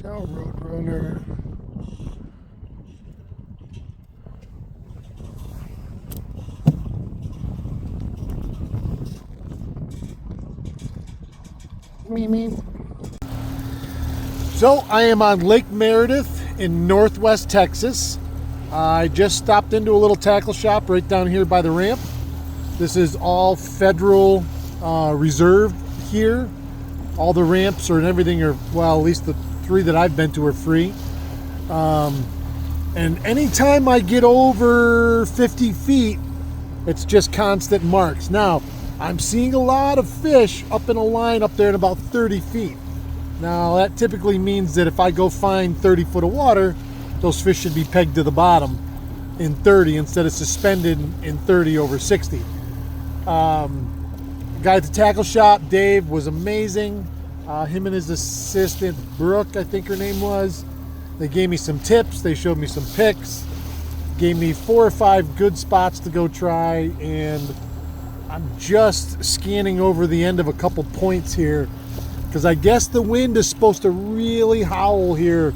Ciao, Roadrunner. Me, me. So I am on Lake Meredith in Northwest Texas. I just stopped into a little tackle shop right down here by the ramp. This is all federal reserved here. All the ramps and everything are, well, at least the 3 that I've been to are free. And anytime I get over 50 feet, it's just constant marks. Now, I'm seeing a lot of fish up in a line up there at about 30 feet. Now, that typically means that if I go find 30 foot of water, those fish should be pegged to the bottom in 30 instead of suspended in 30 over 60. Guy at the tackle shop, Dave, was amazing. Him and his assistant, Brooke, I think her name was. They gave me some tips. They showed me some picks. Gave me 4 or 5 good spots to go try. And I'm just scanning over the end of a couple points here because I guess the wind is supposed to really howl here.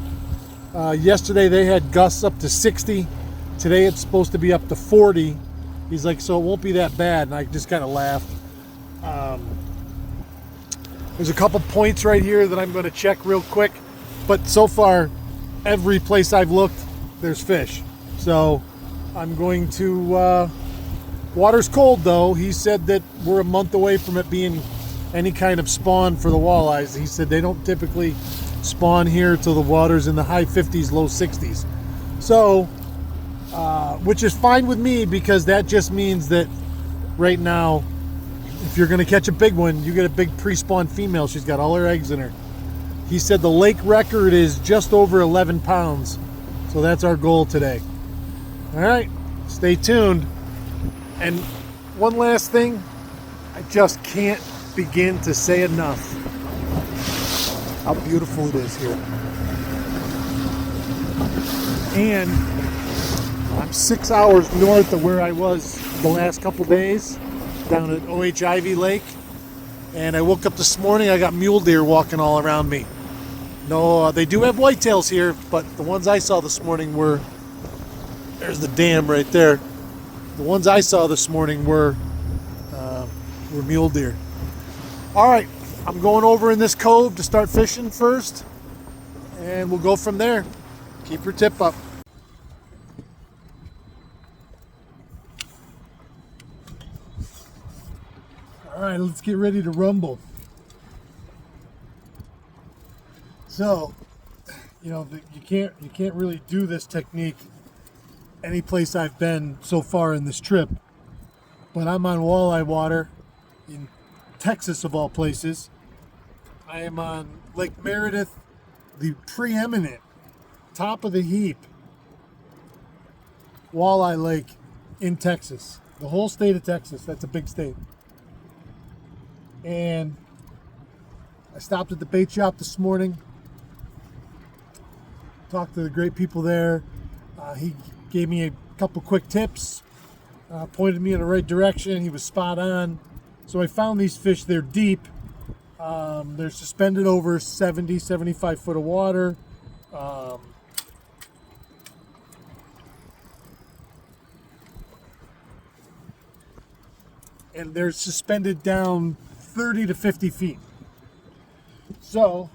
Yesterday they had gusts up to 60. Today it's supposed to be up to 40. He's like, so it won't be that bad. And I just kind of laughed. There's a couple points right here that I'm going to check real quick. But so far, every place I've looked, there's fish. So I'm going to... water's cold though. He said that we're a month away from it being any kind of spawn for the walleyes. He said they don't typically spawn here till the water's in the high 50s, low 60s. So, which is fine with me because that just means that right now, if you're going to catch a big one, you get a big pre-spawn female. She's got all her eggs in her. He said the lake record is just over 11 pounds. So that's our goal today. All right, stay tuned. And one last thing, I just can't begin to say enough how beautiful it is here. And I'm 6 hours north of where I was the last couple days, down at OH Ivy Lake. And I woke up this morning, I got mule deer walking all around me. No, they do have whitetails here, but the ones I saw this morning were, there's the dam right there. The ones I saw this morning were mule deer. All right, I'm going over in this cove to start fishing first, and we'll go from there. Keep your tip up. All right, let's get ready to rumble. So, you know, you can't really do this technique any place I've been so far in this trip, but I'm on walleye water in Texas of all places. I am on Lake Meredith, the preeminent, top of the heap walleye lake in Texas. The whole state of Texas, that's a big state. And I stopped at the bait shop this morning, talked to the great people there. He gave me a couple quick tips, pointed me in the right direction. He was spot on. So I found these fish. They're deep. They're suspended over 70, 75 foot of water. And they're suspended down 30 to 50 feet. So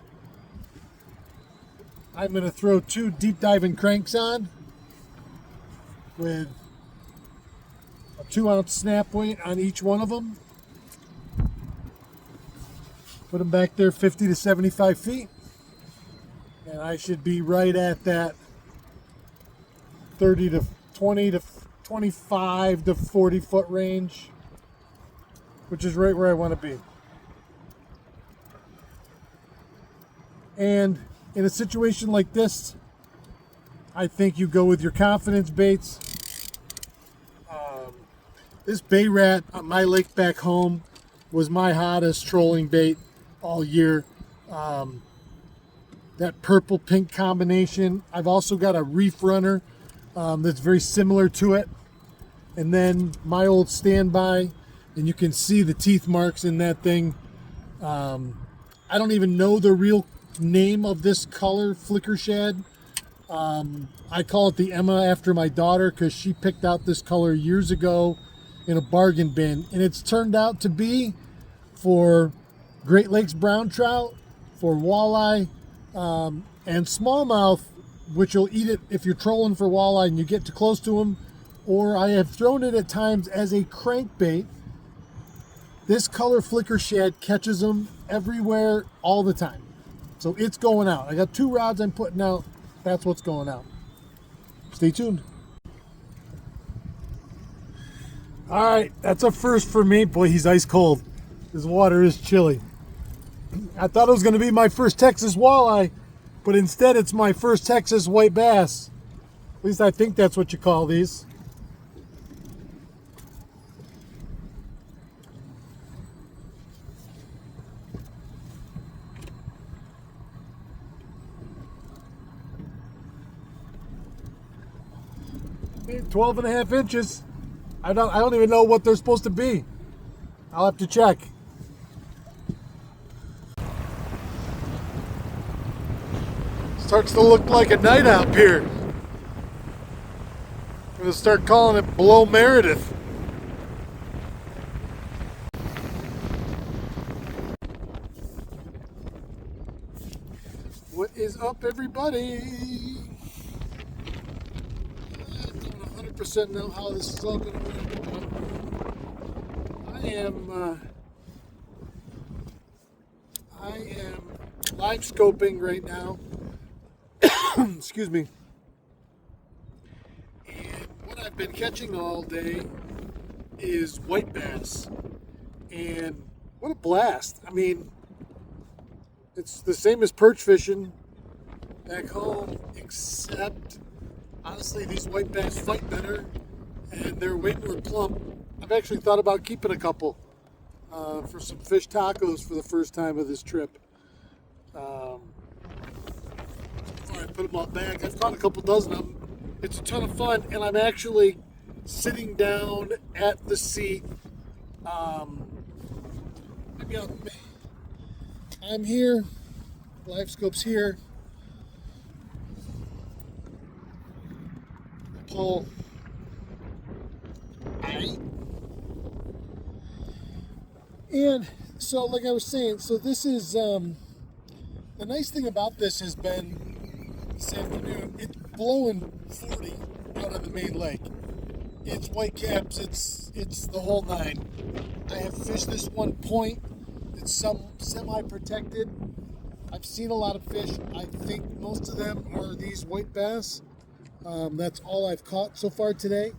I'm going to throw 2 deep diving cranks on with a 2-ounce snap weight on each one of them. Put them back there 50 to 75 feet. And I should be right at that 30 to 20 to 25 to 40 foot range, which is right where I want to be. And in a situation like this, I think you go with your confidence baits. This bay rat on my lake back home was my hottest trolling bait all year. That purple pink combination. I've also got a reef runner that's very similar to it. And then my old standby, and you can see the teeth marks in that thing. I don't even know the real name of this color flicker shad. I call it the Emma after my daughter because she picked out this color years ago in a bargain bin, and it's turned out to be for Great Lakes brown trout, for walleye, and smallmouth, which will eat it if you're trolling for walleye and you get too close to them. Or I have thrown it at times as a crankbait. This color flicker shad catches them everywhere all the time. So it's going out. I got 2 rods I'm putting out. That's what's going out. Stay tuned. All right, that's a first for me. Boy, he's ice cold. This water is chilly. I thought it was going to be my first Texas walleye, but instead it's my first Texas white bass. At least I think that's what you call these. Okay, 12.5 inches. I don't even know what they're supposed to be. I'll have to check. Starts to look like a night out here. I'm gonna start calling it Below Meredith. What is up, everybody? I don't 100% know how this is all gonna work. I am live scoping right now. Excuse me. And what I've been catching all day is white bass. And what a blast. I mean, it's the same as perch fishing back home, except honestly these white bass fight better and they're way more plump. I've actually thought about keeping a couple for some fish tacos for the first time of this trip. I put them all back. I've caught a couple dozen of them. It's a ton of fun, and I'm actually sitting down at the seat. Maybe I'm here. Live scope's here. Pull. And so, like I was saying, so this is the nice thing about this has been. This afternoon, it's blowing 40 out of the main lake. It's whitecaps, it's the whole 9. I have fished this one point. It's semi-protected. I've seen a lot of fish. I think most of them are these white bass. That's all I've caught so far today.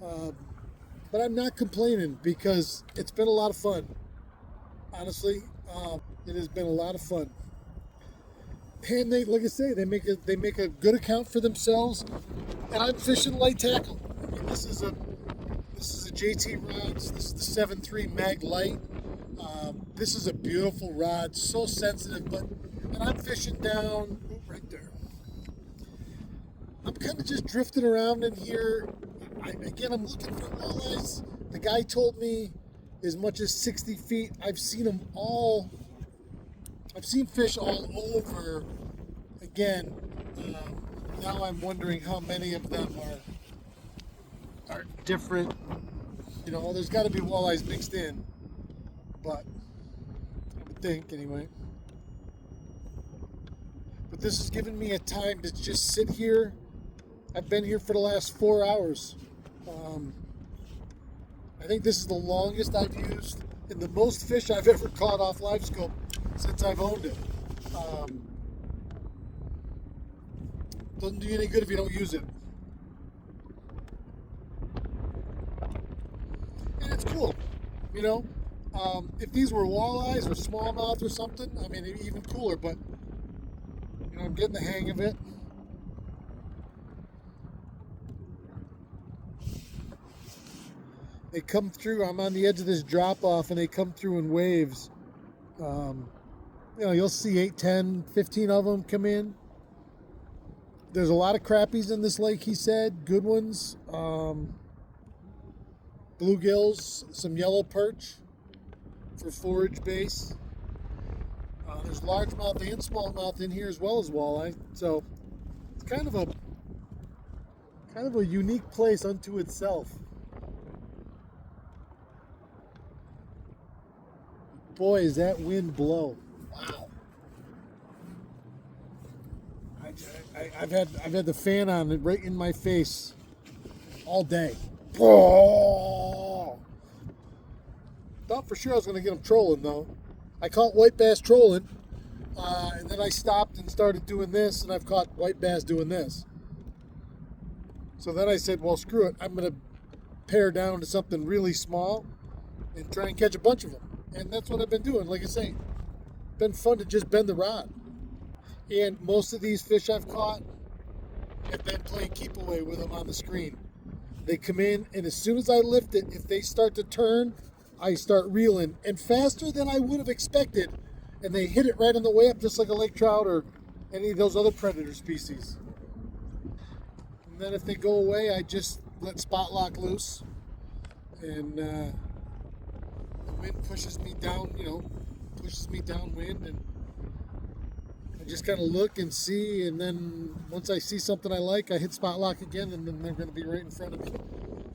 But I'm not complaining because it's been a lot of fun. Honestly, it has been a lot of fun. And they, like I say, they make a good account for themselves. And I'm fishing light tackle. I mean, this is a JT rods. This is the 7.3 Mag Light. This is a beautiful rod, so sensitive. And I'm fishing down right there. I'm kind of just drifting around in here. I'm looking for walleyes. The guy told me as much as 60 feet. I've seen them all. I've seen fish all over. Again, now I'm wondering how many of them are different. You know, there's got to be walleyes mixed in, but I would think anyway. But this has given me a time to just sit here. I've been here for the last 4 hours. I think this is the longest I've used and the most fish I've ever caught off live scope since I've owned it. Doesn't do you any good if you don't use it. And it's cool, you know. If these were walleyes or smallmouth or something, I mean, even cooler, but you know, I'm getting the hang of it. They come through, I'm on the edge of this drop off and they come through in waves. You know, you'll see 8, 10, 15 of them come in. There's a lot of crappies in this lake, he said. Good ones. Bluegills, some yellow perch for forage base. There's largemouth and smallmouth in here as well as walleye, so it's kind of a unique place unto itself. Boy, is that wind blow! Wow. I've had the fan on it right in my face all day. Oh! Thought for sure I was going to get them trolling though. I caught white bass trolling, and then I stopped and started doing this, and I've caught white bass doing this. So then I said, well, screw it. I'm going to pare down to something really small and try and catch a bunch of them. And that's what I've been doing. Like I say, been fun to just bend the rod. And most of these fish I've caught have been playing keep away with them on the screen. They come in, and as soon as I lift it, if they start to turn, I start reeling, and faster than I would have expected. And they hit it right on the way up, just like a lake trout or any of those other predator species. And then if they go away, I just let spot lock loose, and the wind pushes me down, pushes me downwind, and I just kind of look and see, and then once I see something I like, I hit spot lock again, and then they're going to be right in front of me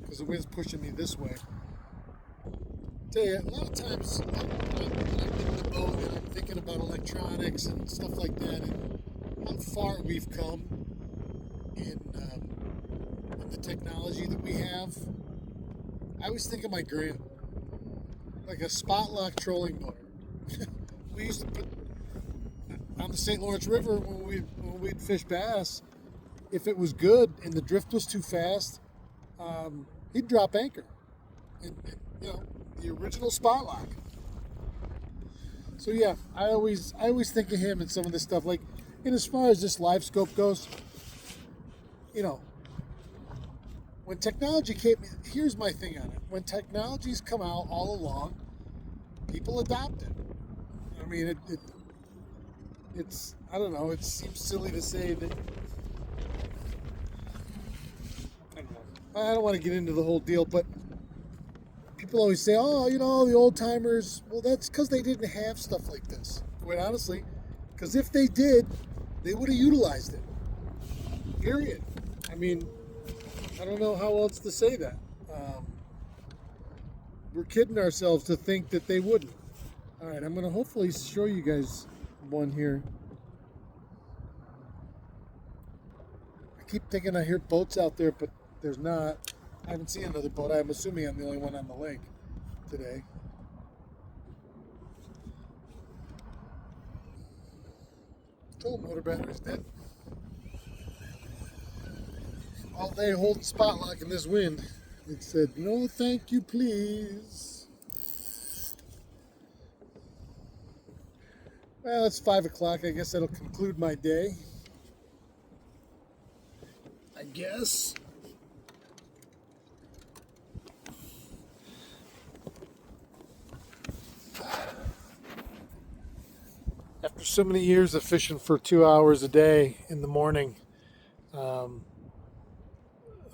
because the wind's pushing me this way. Tell you, a lot of times when I'm in the boat and I'm thinking about electronics and stuff like that, and how far we've come in the technology that we have, I always think of my grand, like a spot lock trolling motor. We used to put on the St. Lawrence River when we'd fish bass. If it was good and the drift was too fast, he'd drop anchor. And, the original spot lock. So yeah, I always think of him and some of this stuff. Like, and as far as this live scope goes, when technology came, here's my thing on it. When technology's come out all along, people adopt it. I mean, it's, I don't know, it seems silly to say that, I don't know. I don't want to get into the whole deal, but people always say, oh, the old timers. Well, that's because they didn't have stuff like this. Quite honestly, because if they did, they would have utilized it. Period. I mean, I don't know how else to say that. We're kidding ourselves to think that they wouldn't. All right, I'm going to hopefully show you guys one here. I keep thinking I hear boats out there, but there's not. I haven't seen another boat. I'm assuming I'm the only one on the lake today. Told motor battery's dead. All day holding spot lock in this wind. It said, no thank you, please. Well, it's 5 o'clock. I guess that'll conclude my day. I guess. After so many years of fishing for 2 hours a day in the morning, I'll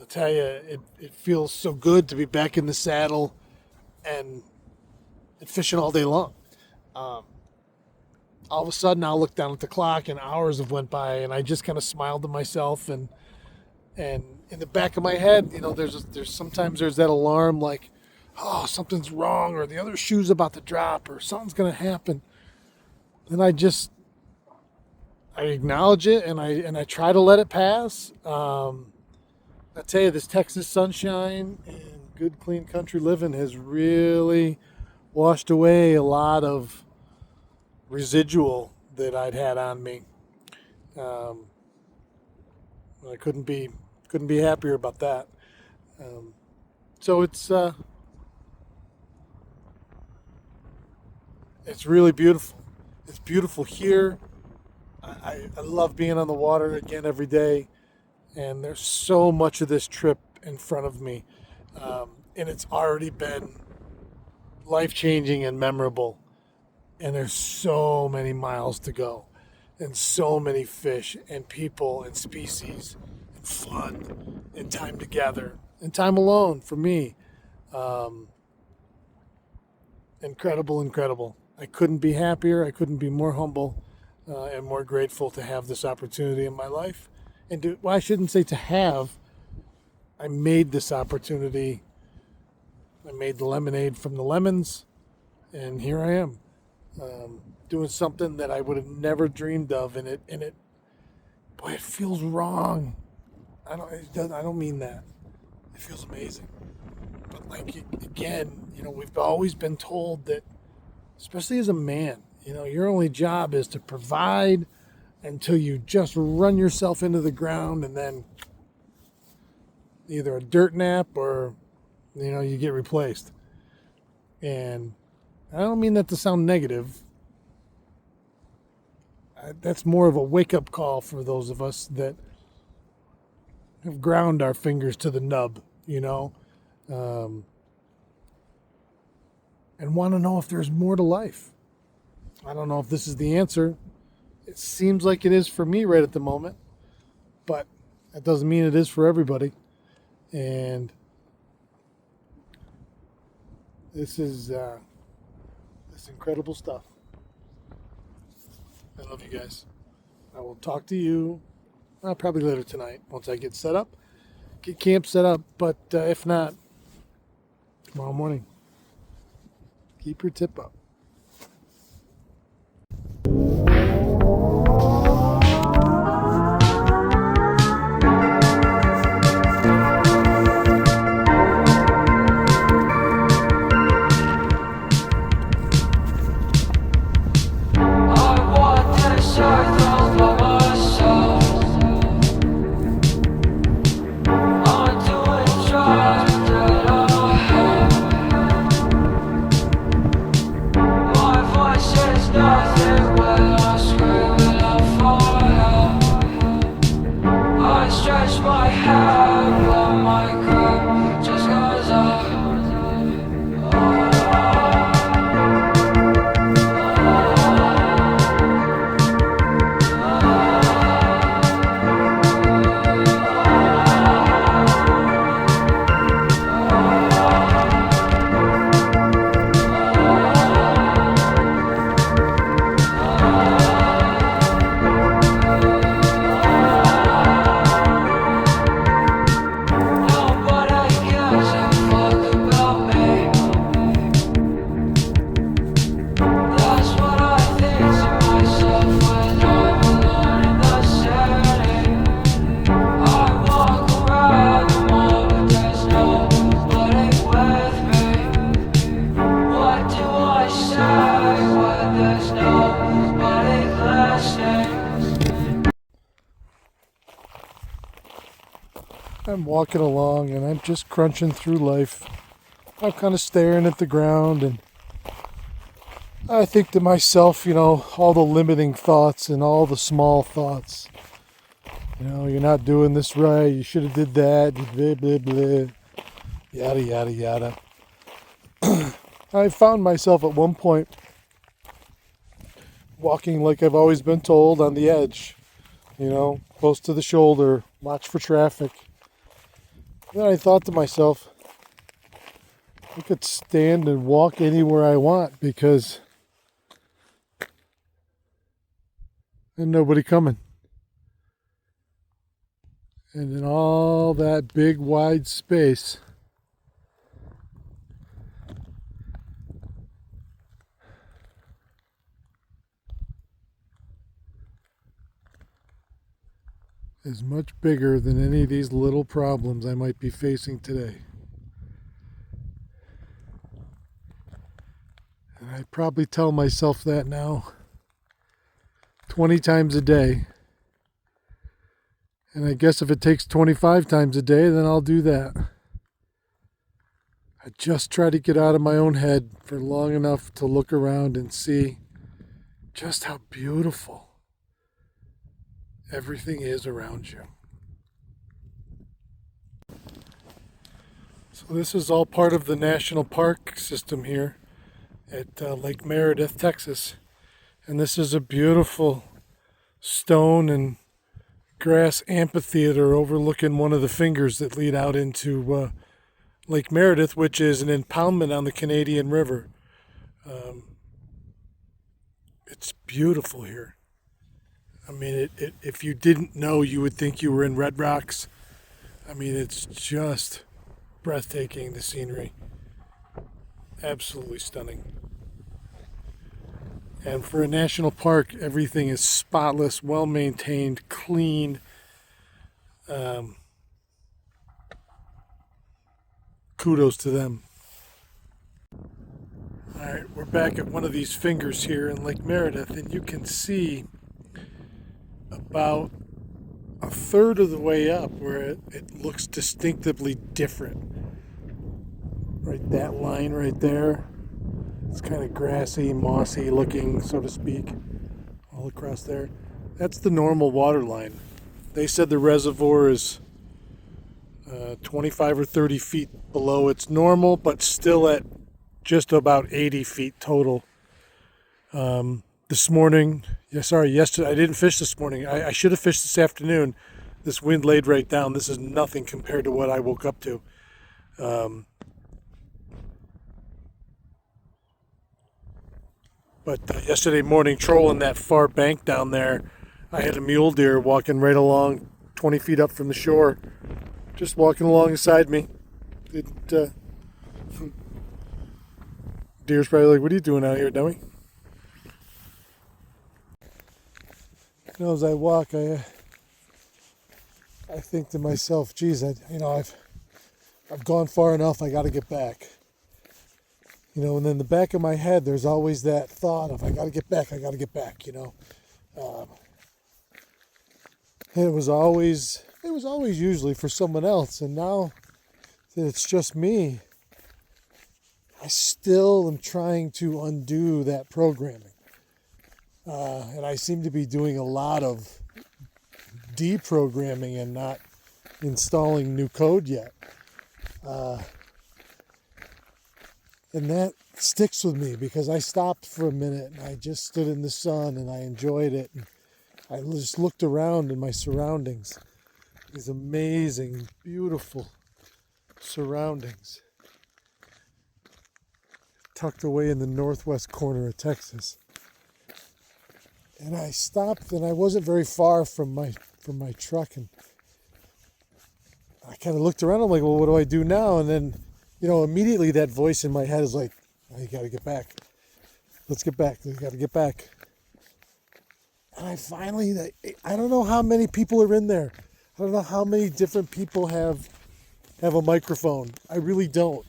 tell you, it feels so good to be back in the saddle and fishing all day long. All of a sudden, I'll look down at the clock and hours have went by, and I just kind of smiled to myself. And in the back of my head, there's sometimes there's that alarm like, oh, something's wrong, or the other shoe's about to drop, or something's going to happen. And I acknowledge it, and I try to let it pass. I tell you, this Texas sunshine and good, clean country living has really washed away a lot of residual that I'd had on me. I couldn't be happier about that. So it's really beautiful. It's beautiful here. I love being on the water again every day, and there's so much of this trip in front of me, and it's already been life-changing and memorable, and there's so many miles to go, and so many fish and people and species and fun and time together and time alone for me. Incredible. I couldn't be happier. I couldn't be more humble and more grateful to have this opportunity in my life. And well, I shouldn't say to have. I made this opportunity. I made the lemonade from the lemons, and here I am, doing something that I would have never dreamed of. And it, boy, it feels wrong. I don't mean that. It feels amazing. But like again, we've always been told that, especially as a man, your only job is to provide until you just run yourself into the ground, and then either a dirt nap or you get replaced. And I don't mean that to sound negative. That's more of a wake-up call for those of us that have ground our fingers to the nub, and want to know if there's more to life. I don't know if this is the answer. It seems like it is for me right at the moment, but that doesn't mean it is for everybody. And this is this incredible stuff. I love you guys. I will talk to you probably later tonight once I get set up, get camp set up. But if not, tomorrow morning. Keep your tip up. I'm walking along and I'm just crunching through life. I'm kind of staring at the ground, and I think to myself, all the limiting thoughts and all the small thoughts. You're not doing this right. You should have did that. Blah, blah, blah. Yada, yada, yada. I found myself at one point walking like I've always been told, on the edge, close to the shoulder, watch for traffic. Then I thought to myself, I could stand and walk anywhere I want because there's nobody coming. And in all that big wide space, is much bigger than any of these little problems I might be facing today. And I probably tell myself that now 20 times a day. And I guess if it takes 25 times a day, then I'll do that. I just try to get out of my own head for long enough to look around and see just how beautiful everything is around you. So this is all part of the national park system here at Lake Meredith, Texas. And this is a beautiful stone and grass amphitheater overlooking one of the fingers that lead out into Lake Meredith, which is an impoundment on the Canadian River. It's beautiful here. I mean, if you didn't know, you would think you were in Red Rocks. I mean, it's just breathtaking, the scenery. Absolutely stunning. And for a national park, everything is spotless, well maintained, clean. Kudos to them. All right, we're back at one of these fingers here in Lake Meredith, and you can see about a third of the way up where it looks distinctively different. Right, that line right there. It's kind of grassy, mossy looking, so to speak, all across there. That's the normal water line. They said the reservoir is 25 or 30 feet below its normal, but still at just about 80 feet total. This morning, yesterday, I didn't fish this morning. I should have fished this afternoon. This wind laid right down. This is nothing compared to what I woke up to. But yesterday morning, trolling that far bank down there, I had a mule deer walking right along 20 feet up from the shore, just walking alongside me. Deer's probably like, "What are you doing out here, dummy?" You know, as I walk, I think to myself, "Geez, I've gone far enough. I got to get back." You know, and in the back of my head, there's always that thought of, "I got to get back. I got to get back." You know, and it was always usually for someone else, and now that it's just me, I still am trying to undo that programming. And I seem to be doing a lot of deprogramming and not installing new code yet. And that sticks with me because I stopped for a minute and I just stood in the sun and I enjoyed it. And I just looked around in my surroundings. These amazing, beautiful surroundings. Tucked away in the northwest corner of Texas. And I stopped, and I wasn't very far from my truck, and I kind of looked around. I'm like, "Well, what do I do now?" And then, you know, immediately that voice in my head is like, "Oh, you got to get back. Let's get back. We got to get back." And I don't know how many people are in there. I don't know how many different people have a microphone. I really don't.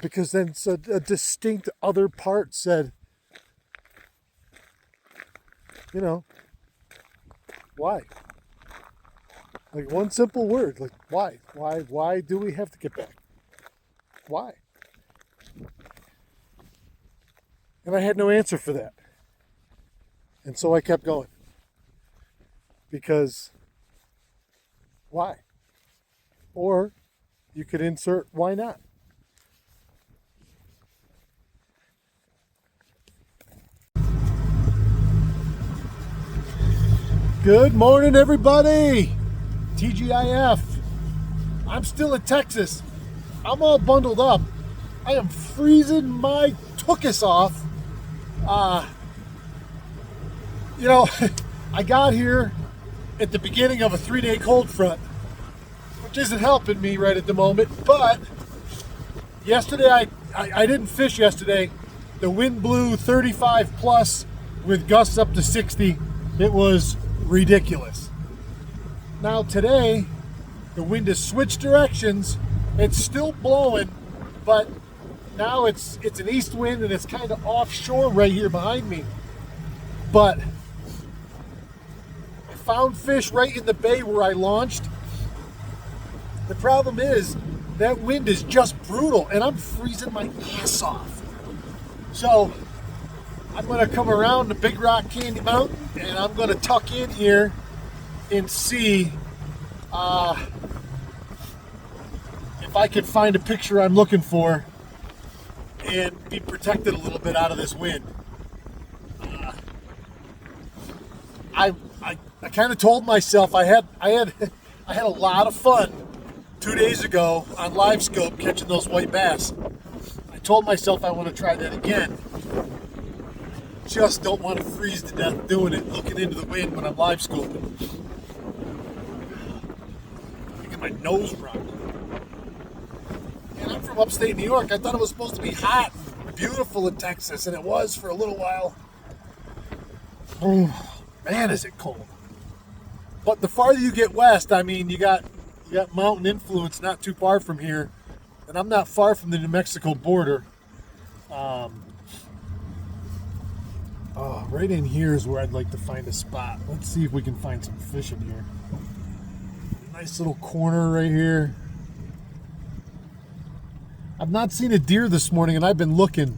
Because then a distinct other part said, you know, "Why?" Like one simple word, like why? Why do we have to get back? Why? And I had no answer for that. And so I kept going. Because why? Or you could insert why not? Good morning, everybody. TGIF. I'm still in Texas. I'm all bundled up. I am freezing my tuchus off. You know, I got here at the beginning of a 3-day cold front, which isn't helping me right at the moment. But yesterday, I didn't fish yesterday. The wind blew 35 plus with gusts up to 60. It was ridiculous. Now today, the wind has switched directions. It's still blowing, but now it's an east wind and it's kind of offshore right here behind me. But I found fish right in the bay where I launched. The problem is that wind is just brutal and I'm freezing my ass off. So I'm going to come around the Big Rock Candy Mountain and I'm going to tuck in here and see if I can find a picture I'm looking for and be protected a little bit out of this wind. I kind of told myself I had a lot of fun 2 days ago on Live Scope catching those white bass. I told myself I want to try that again. just don't want to freeze to death doing it, looking into the wind when I'm live scoping. Making my nose run. And I'm from upstate New York. I thought it was supposed to be hot and beautiful in Texas, and it was for a little while. Oh, man, is it cold. But the farther you get west, I mean, you got mountain influence not too far from here, and I'm not far from the New Mexico border. Right in here is where I'd like to find a spot. Let's see if we can find some fish in here. Nice little corner right here. I've not seen a deer this morning, and I've been looking.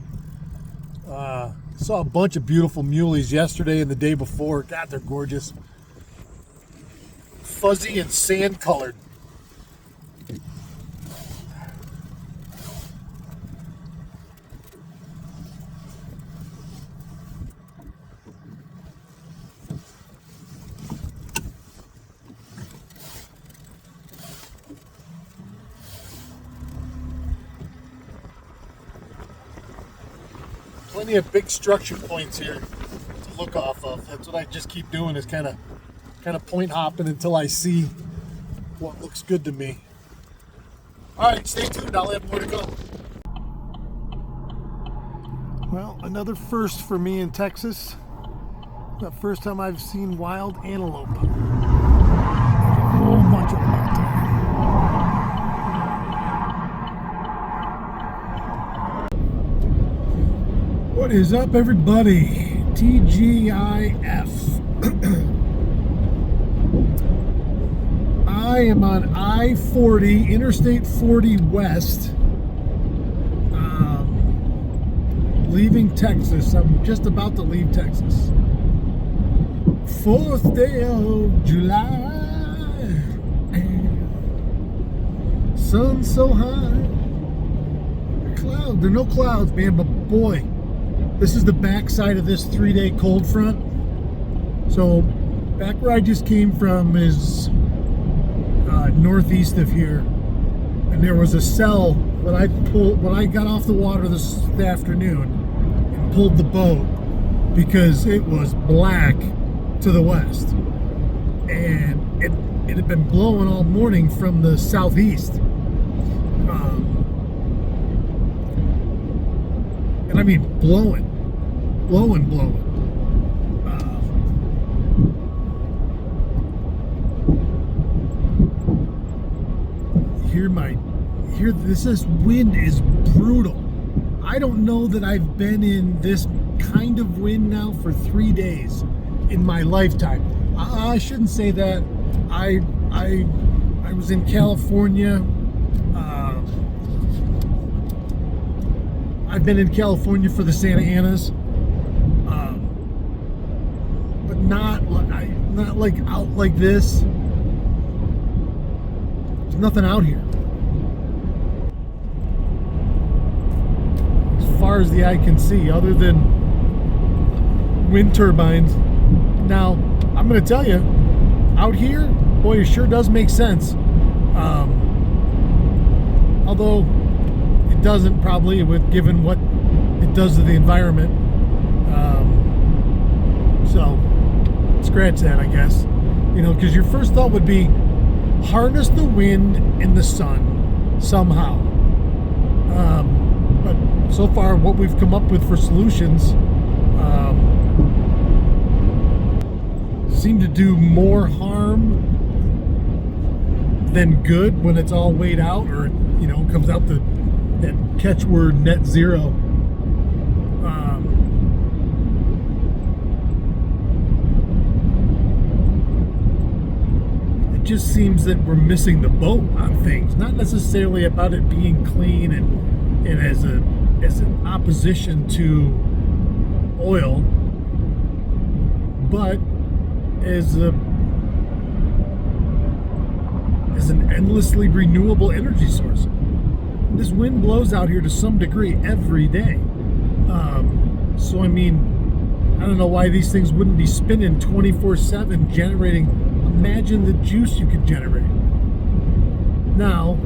Saw a bunch of beautiful muleys yesterday and the day before. God, they're gorgeous. Fuzzy and sand colored. Plenty of big structure points here to look off of. That's what I just keep doing, is kind of point hopping until I see what looks good to me. All right, stay tuned. I'll have more to go. Well, another first for me in Texas. The first time I've seen wild antelope. There's a whole bunch of them out there. What is up, everybody? TGIF. I am on I-40, Interstate 40 West, leaving Texas. I'm just about to leave Texas. 4th day of July, sun so high. There are no clouds, man, but boy, this is the backside of this 3-day cold front. So back where I just came from is northeast of here, and there was a cell that I pulled when I got off the water this afternoon and pulled the boat because it was black to the west, and it had been blowing all morning from the southeast. And I mean blowing. This wind is brutal. I don't know that I've been in this kind of wind now for 3 days in my lifetime. I shouldn't say that. I was in California. I've been in California for the Santa Anas, but not like out like this. There's nothing out here. As far as the eye can see, other than wind turbines. Now, I'm going to tell you, out here, boy, it sure does make sense. Although it doesn't probably, given what it does to the environment. So, scratch that, I guess. Because your first thought would be harness the wind and the sun somehow. But so far, what we've come up with for solutions seem to do more harm than good when it's all weighed out, or comes out that catchword net zero. It just seems that we're missing the boat on things. Not necessarily about it being clean and as an opposition to oil, but as an endlessly renewable energy source. This wind blows out here to some degree every day. So I mean, I don't know why these things wouldn't be spinning 24/7, generating. Imagine the juice you could generate. Now,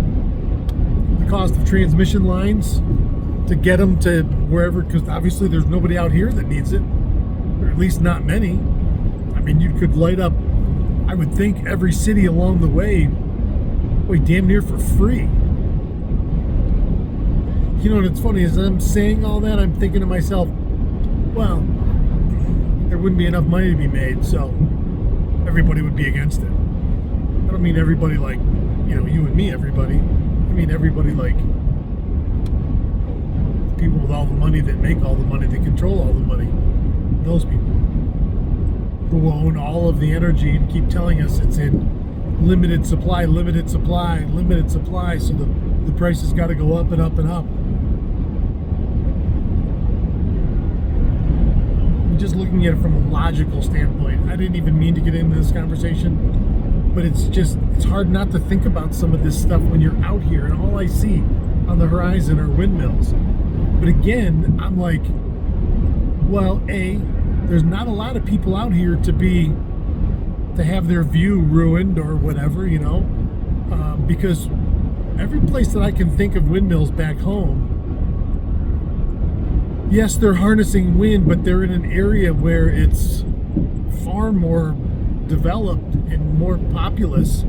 the cost of transmission lines to get them to wherever, because obviously there's nobody out here that needs it. or at least not many. I mean, you could light up, I would think, every city along the way, damn near for free. You know, and it's funny, as I'm saying all that, I'm thinking to myself, well, there wouldn't be enough money to be made, so everybody would be against it. I don't mean everybody like, you and me, everybody. I mean everybody like people with all the money that make all the money, that control all the money. Those people who own all of the energy and keep telling us it's in limited supply, limited supply, limited supply, so the price has got to go up and up and up. Just looking at it from a logical standpoint, I didn't even mean to get into this conversation, but it's hard not to think about some of this stuff when you're out here and all I see on the horizon are windmills. But again, I'm like, well, there's not a lot of people out here to have their view ruined or whatever, because every place that I can think of windmills back home, yes, they're harnessing wind, but they're in an area where it's far more developed and more populous.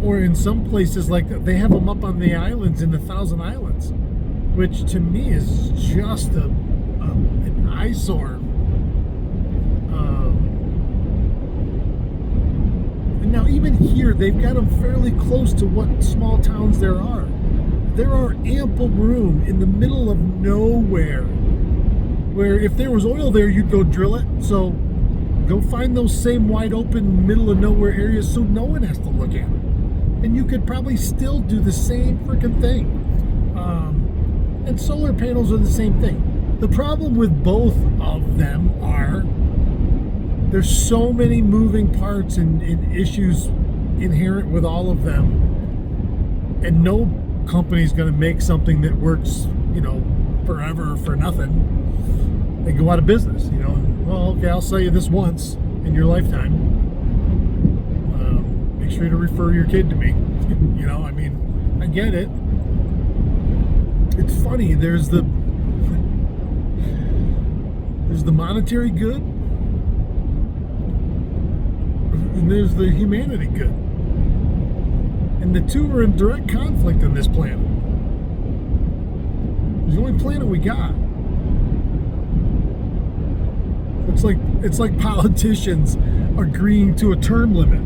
Or in some places, like they have them up on the islands in the Thousand Islands, which to me is just an eyesore. And now even here, they've got them fairly close to what small towns there are. There are ample room in the middle of nowhere where if there was oil there, you'd go drill it. So go find those same wide open middle of nowhere areas so no one has to look at them. And you could probably still do the same freaking thing. And solar panels are the same thing. The problem with both of them are there's so many moving parts and issues inherent with all of them. And no company's going to make something that works, forever for nothing. They go out of business, Well, okay, I'll sell you this once in your lifetime. Make sure to refer your kid to me. I get it. It's funny. There's the monetary good, and there's the humanity good. And the two are in direct conflict on this planet. It's the only planet we got. It's like politicians agreeing to a term limit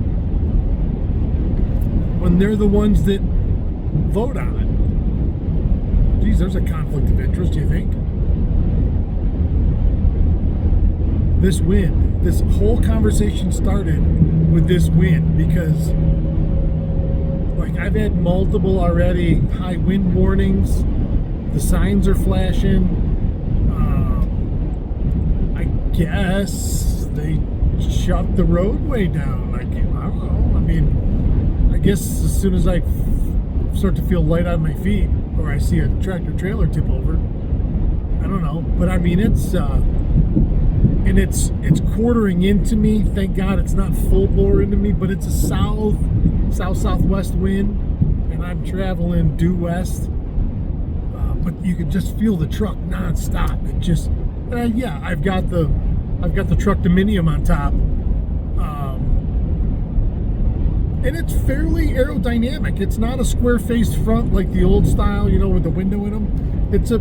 when they're the ones that vote on it. Geez, there's a conflict of interest, do you think? This wind, this whole conversation started with this wind because I've had multiple already high wind warnings. The signs are flashing. I guess they shut the roadway down. I don't know. I guess as soon as I start to feel light on my feet or I see a tractor trailer tip over, I don't know. But it's and it's quartering into me. Thank God it's not full bore into me, but it's a southwest wind, and I'm traveling due west. But you can just feel the truck nonstop. It just, I've got the truck dominium on top, and it's fairly aerodynamic. It's not a square-faced front like the old style, with the window in them. It's a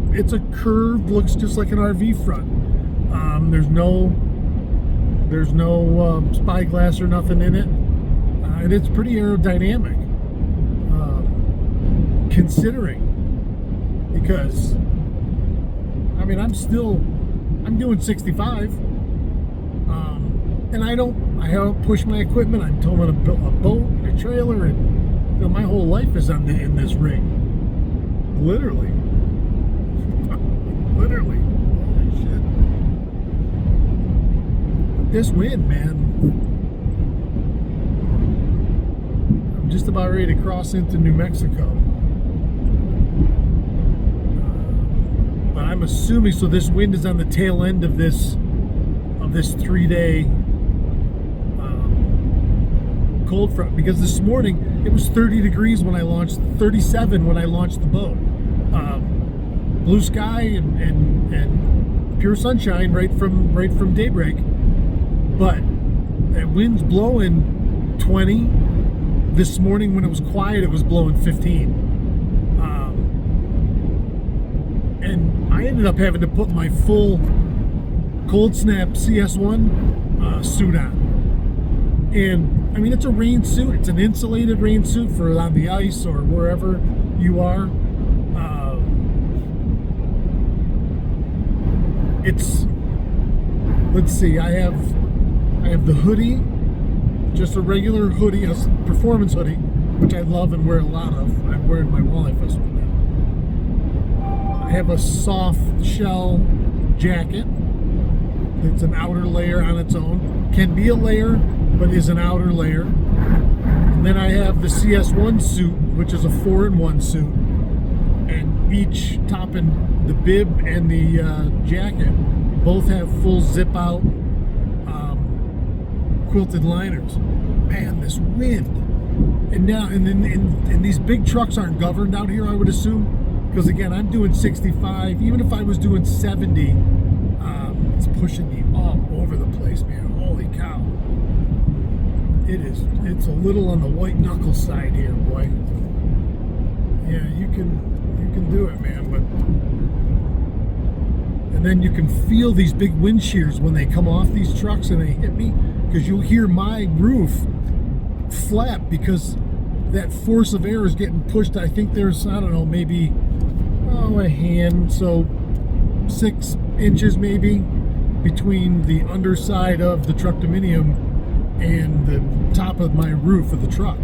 curved, looks just like an RV front. There's no spyglass or nothing in it, and it's pretty aerodynamic, considering, because I'm doing 65, and I don't push my equipment. I'm towing a boat and a trailer, and my whole life is in this rig, literally. Holy shit. This wind, man. I'm just about ready to cross into New Mexico. But I'm assuming, so this wind is on the tail end of this 3-day cold front, because this morning it was 30 degrees when I launched, 37 when I launched the boat. Blue sky and pure sunshine right from daybreak. But that wind's blowing 20. This morning when it was quiet, it was blowing 15. And I ended up having to put my full cold snap CS1 suit on. And I mean, it's a rain suit. It's an insulated rain suit for on the ice or wherever you are. Let's see, I have the hoodie, just a regular hoodie, a performance hoodie, which I love and wear a lot of. I'm wearing my Walleye Festival now. I have a soft shell jacket. It's an outer layer on its own. Can be a layer, but is an outer layer. And then I have the CS1 suit, which is a 4-in-1 suit. And each top and the bib and the jacket both have full zip out quilted liners. Man, this wind. And now, and these big trucks aren't governed out here, I would assume. Because again, I'm doing 65. Even if I was doing 70, it's pushing me all over the place, man. Holy cow. It's a little on the white knuckle side here, boy. Yeah, you can do it, man. But and then you can feel these big wind shears when they come off these trucks and they hit me, because you'll hear my roof flap because that force of air is getting pushed. I think there's, I don't know, maybe a hand, so 6 inches maybe between the underside of the truck dominium and the top of my roof of the truck.